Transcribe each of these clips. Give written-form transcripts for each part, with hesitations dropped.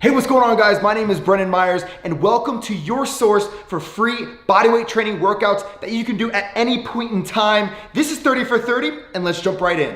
Hey, what's going on, guys? My name is Brennan Myers, and welcome to your source for free bodyweight training workouts that you can do at any point in time. This is 30 for 30, and let's jump right in.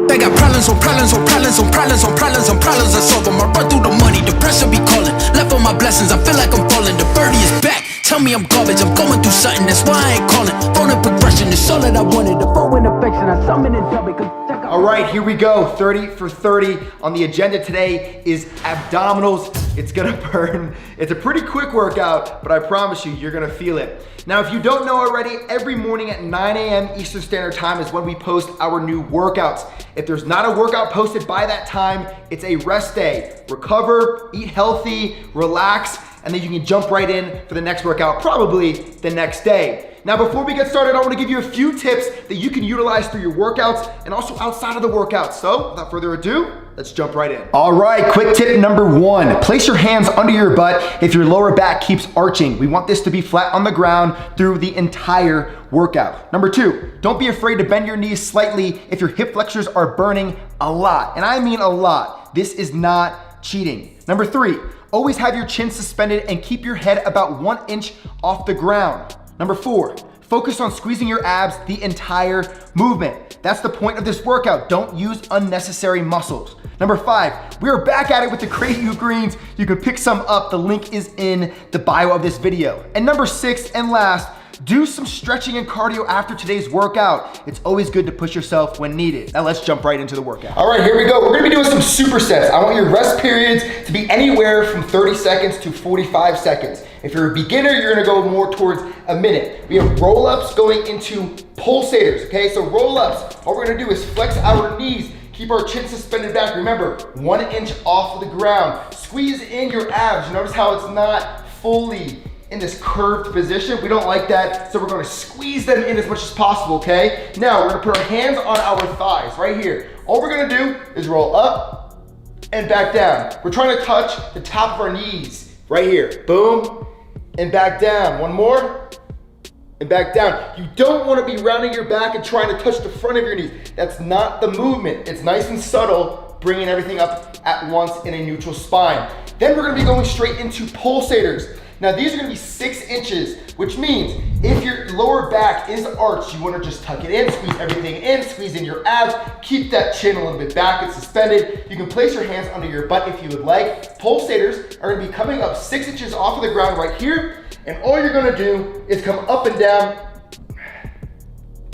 They got problems on problems on problems on problems on problems on problems I solve them. I run through the money, the pressure be calling. Left on my blessings, I feel like I'm falling. The birdie is back, tell me I'm garbage. I'm going through something, that's why I ain't calling. Phone and progression is all that I wanted. The phone and affection, I summon and dub it. All right, here we go. 30 for 30. On the agenda today is abdominals. It's gonna burn. It's a pretty quick workout, but I promise you, you're gonna feel it. Now, if you don't know already, every morning at 9 a.m. Eastern Standard Time is when we post our new workouts. If there's not a workout posted by that time, it's a rest day. Recover, eat healthy, relax, and then you can jump right in for the next workout, probably the next day. Now, before we get started, I want to give you a few tips that you can utilize through your workouts and also outside of the workouts. So, without further ado, let's jump right in. All right, quick tip number one, place your hands under your butt if your lower back keeps arching. We want this to be flat on the ground through the entire workout. Number two, don't be afraid to bend your knees slightly if your hip flexors are burning a lot. And I mean a lot. This is not cheating. Number three, always have your chin suspended and keep your head about 1 inch off the ground. Number four, focus on squeezing your abs the entire movement. That's the point of this workout. Don't use unnecessary muscles. Number five, we are back at it with the Create You Greens. You can pick some up. The link is in the bio of this video. And number six and last, do some stretching and cardio after today's workout. It's always good to push yourself when needed. Now let's jump right into the workout. All right, here we go. We're gonna be doing some supersets. I want your rest periods to be anywhere from 30 seconds to 45 seconds. If you're a beginner, you're gonna go more towards a minute. We have roll-ups going into pulsators, okay? So roll-ups, all we're gonna do is flex our knees, keep our chin suspended back. Remember, 1 inch off of the ground. Squeeze in your abs. You notice how it's not fully in this curved position. We don't like that, so we're gonna squeeze them in as much as possible, okay? Now, we're gonna put our hands on our thighs right here. All we're gonna do is roll up and back down. We're trying to touch the top of our knees right here. Boom, and back down. One more, and back down. You don't wanna be rounding your back and trying to touch the front of your knees. That's not the movement. It's nice and subtle, bringing everything up at once in a neutral spine. Then we're gonna be going straight into pulsators. Now these are gonna be 6 inches, which means if your lower back is arched, you wanna just tuck it in, squeeze everything in, squeeze in your abs, keep that chin a little bit back, it's suspended. You can place your hands under your butt if you would like. Pulsators are gonna be coming up 6 inches off of the ground right here, and all you're gonna do is come up and down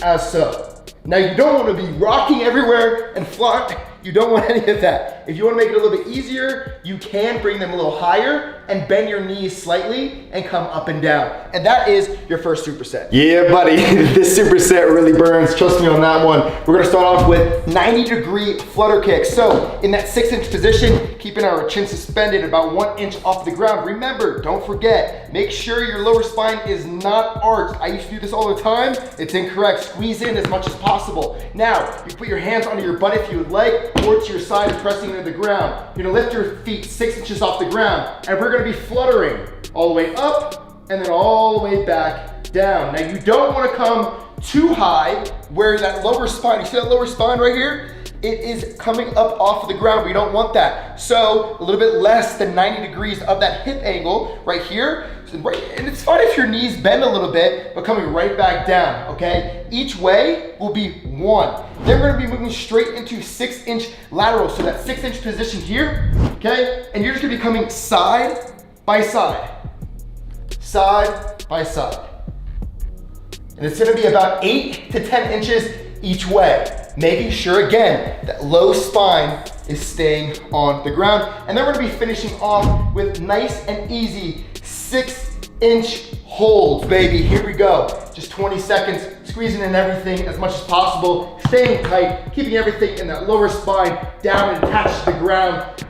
as so. Now you don't wanna be rocking everywhere and flying. You don't want any of that. If you wanna make it a little bit easier, you can bring them a little higher and bend your knees slightly and come up and down. And that is your first superset. Yeah, buddy, this superset really burns. Trust me on that one. We're gonna start off with 90-degree flutter kicks. So in that 6 inch position, keeping our chin suspended about 1 inch off the ground. Remember, don't forget, make sure your lower spine is not arched. I used to do this all the time. It's incorrect. Squeeze in as much as possible. Now, you put your hands under your butt if you would like, or to your side, pressing into the ground. You're gonna lift your feet 6 inches off the ground, and we're gonna be fluttering all the way up and then all the way back down. Now you don't wanna come too high where that lower spine, you see that lower spine right here? It is coming up off of the ground. We don't want that. So a little bit less than 90 degrees of that hip angle right here. And it's fine if your knees bend a little bit, but coming right back down, okay? Each way will be one. Then we're gonna be moving straight into 6 inch laterals. So that 6 inch position here, okay? And you're just gonna be coming side by side, side by side. And it's gonna be about 8 to 10 inches each way. Making sure, again, that low spine is staying on the ground. And then we're gonna be finishing off with nice and easy 6 inch holds, baby. Here we go. Just 20 seconds, squeezing in everything as much as possible, staying tight, keeping everything in that lower spine down and attached to the ground.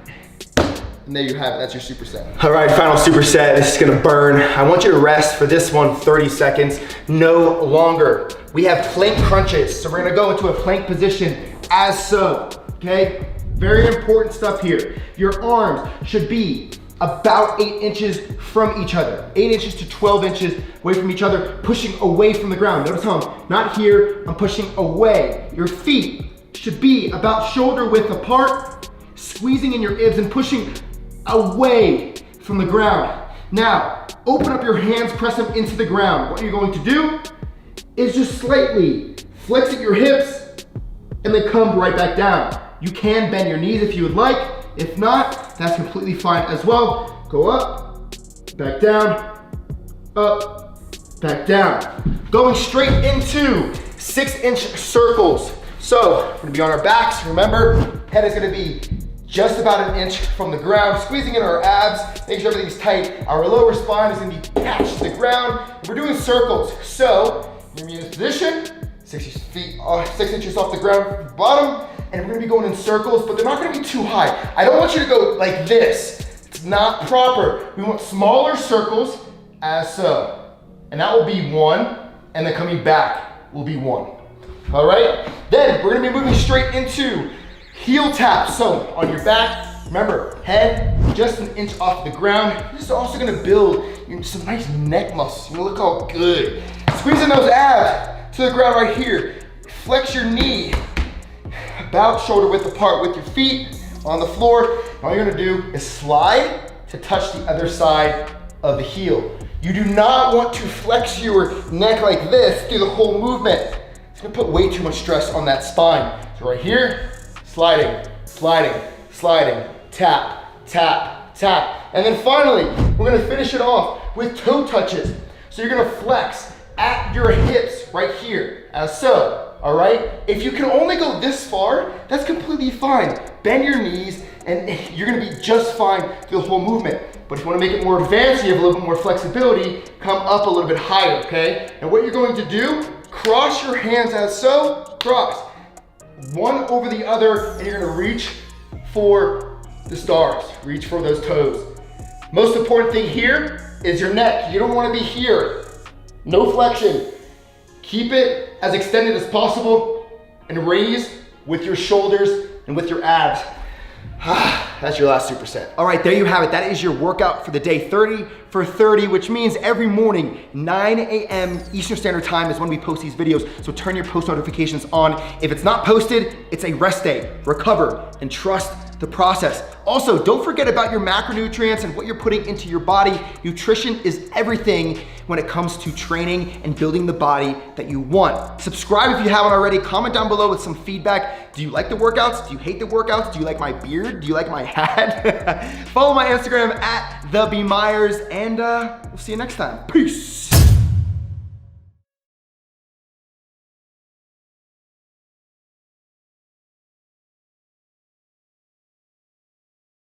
And there you have it, that's your superset. All right, final superset, this is gonna burn. I want you to rest for this one 30 seconds, no longer. We have plank crunches, so we're gonna go into a plank position as so, okay? Very important stuff here. Your arms should be about 8 inches from each other. 8 inches to 12 inches away from each other, pushing away from the ground. Notice how I'm not here, I'm pushing away. Your feet should be about shoulder width apart, squeezing in your abs and pushing away from the ground. Now, open up your hands, press them into the ground. What you're going to do is just slightly flex at your hips and then come right back down. You can bend your knees if you would like. If not, that's completely fine as well. Go up, back down, up, back down. Going straight into 6-inch circles. So we're gonna be on our backs. Remember, head is gonna be just about an inch from the ground, squeezing in our abs, make sure everything's tight. Our lower spine is gonna be attached to the ground. We're doing circles. So you're gonna be in this position, 6 inches off the ground, bottom, and we're gonna be going in circles, but they're not gonna be too high. I don't want you to go like this. It's not proper. We want smaller circles as so. And that will be 1, and then coming back will be 1. All right? Then we're gonna be moving straight into heel taps. So on your back, remember, head just an inch off the ground. This is also gonna build some nice neck muscles. You know, look how good. Squeezing those abs to the ground right here. Flex your knee, about shoulder width apart with your feet on the floor. All you're gonna do is slide to touch the other side of the heel. You do not want to flex your neck like this through the whole movement. It's gonna put way too much stress on that spine. So right here, sliding, sliding, sliding, tap, tap, tap. And then finally, we're gonna finish it off with toe touches. So you're gonna flex at your hips right here, as so, all right? If you can only go this far, that's completely fine. Bend your knees and you're gonna be just fine through the whole movement. But if you wanna make it more advanced, you have a little bit more flexibility, come up a little bit higher, okay? And what you're going to do, cross your hands as so, cross. One over the other, and you're gonna reach for the stars. Reach for those toes. Most important thing here is your neck. You don't wanna be here. No flexion. Keep it as extended as possible and raise with your shoulders and with your abs. That's your last superset. All right, there you have it. That is your workout for the day, 30 for 30, which means every morning, 9 a.m. Eastern Standard Time is when we post these videos, so turn your post notifications on. If it's not posted, it's a rest day. Recover and trust the process. Also, don't forget about your macronutrients and what you're putting into your body. Nutrition is everything when it comes to training and building the body that you want. Subscribe if you haven't already. Comment down below with some feedback. Do you like the workouts? Do you hate the workouts? Do you like my beard? Do you like my hat? Follow my Instagram at @TheBMyers, and we'll see you next time. Peace.